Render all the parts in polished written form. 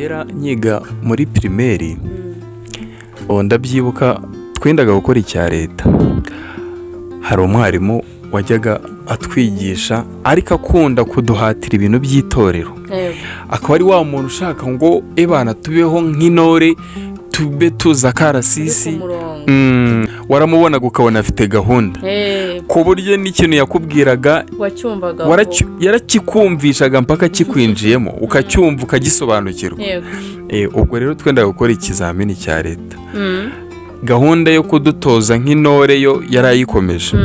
kera nyiga muri primaire ndabyibuka twendaga gukora icya leta. Hari umwarimu wajyaga atwigisha ariko akunda kuduhatira ibintu by'itorero. Akaba ari wa muntu ushaka ngo ebana tubeho nk'intore, tube tuza karasisi. Waramubona ukabona afite gahunda ku buryo n'ikintu yakubwiraga yarakikumvishaga mpaka kikwinjiyemo ukacyumva ukagisobanukirwa. Ubwo rero twendaga gukora ikizamini cya leta. Gahunda yo kudutoza nk'intore yo yarayikomeje.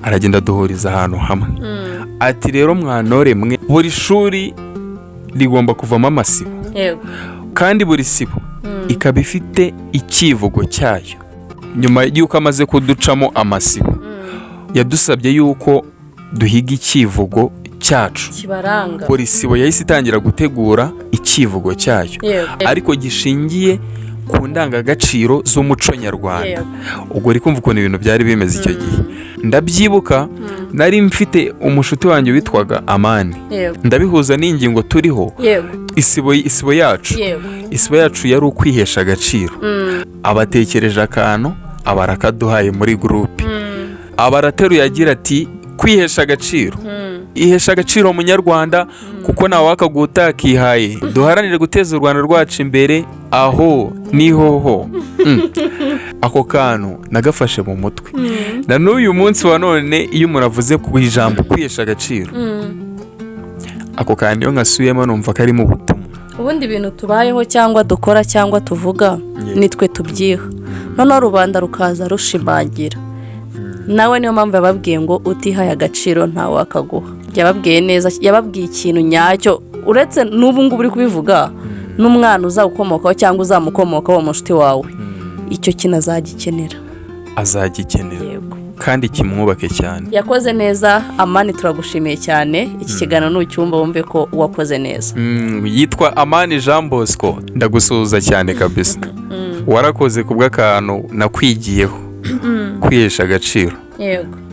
Aragenda duhuriza ahantu hamwe. Ati rero mwanore mwe, buri shuri rigomba kuvamo amasibo. Kandi buri sibo ikaba ifite ikivugo cyayo. Nyuma y'uko amaze kuducamo amasibo, yadusabye yuko duhiga ikivugo cyacu kibaranga. Buri sibo yahise itangira gutegura ikivugo cyayo, ariko gishingiye ku ndangagaciro z'umuco nyarwanda. Ubwo rikumva ukuntu ibintu byari bimeze icyo gihe. Ndabyibuka nari mfite umushuti wanjye witwaga Amani. Ndabihuza n'ingingo turiho. Isibo yacu yari ukwihesha agaciro. Abatekereje akantu abarakaduhaye muri groupe. Abarateruye agira ati kwihesha agaciro. Ihesha agaciro munyarwanda kuko nawe wakaguta akihaye. Duharanire guteza u Rwanda rwacu imbere aho nihoho. Ako kantu nagafashe mu mutwe. Na n'uyu munsi wa none iyo umuntu avuze ku ijambo kwihesha agaciro, ako kantu iyo nkasubiyemo numva kari mu butumwa. Ubundi ibintu tubayeho cyangwa dukora cyangwa tuvuga nitwe tubyiha. Noneho rubanda rukaza rushimangira. Nawe niyo mpamvu yababwiye ngo utihaye agaciro ntawe akaguha. Yababwiye neza, yababwiye ikintu nyacyo. Uretse n'ubu ngubu uri kubivuga, n'umwana uzagukomokaho cyangwa uzamukomokaho mu mushuti wawe, icyo kintu azagikenera. Kandi kimwubake cyane. Yakoze neza. Amani, turagushimiye cyane. Iki kiganiro n'ucyumva wumve ko wakoze neza. Yitwa Amani Jean Bosco. Ndagusuhuza cyane kabisa. Warakoze kubw'akantu nakwigiyeho. Kwihesha agaciro.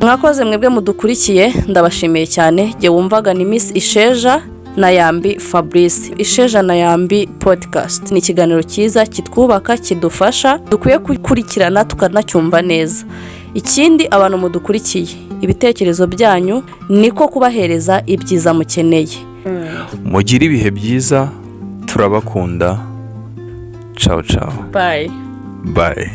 Mwakoze mwebwe mudukurikiye, ndabashimiye cyane. Jye wumvaga ni Miss ISHEJA na YAMBII Fabrice. ISHEJA na YAMBII podcast ni ikiganiro cyiza kitwubaka, kidufasha, dukwiye gukurikirana tukanacyumva neza. Ikindi abantu mudukurikiye, ibitekerezo byanyu niko kubahereza ibyiza mukeneye. Mugire ibihe byiza, turabakunda. Ciao ciao. Bye. Bye.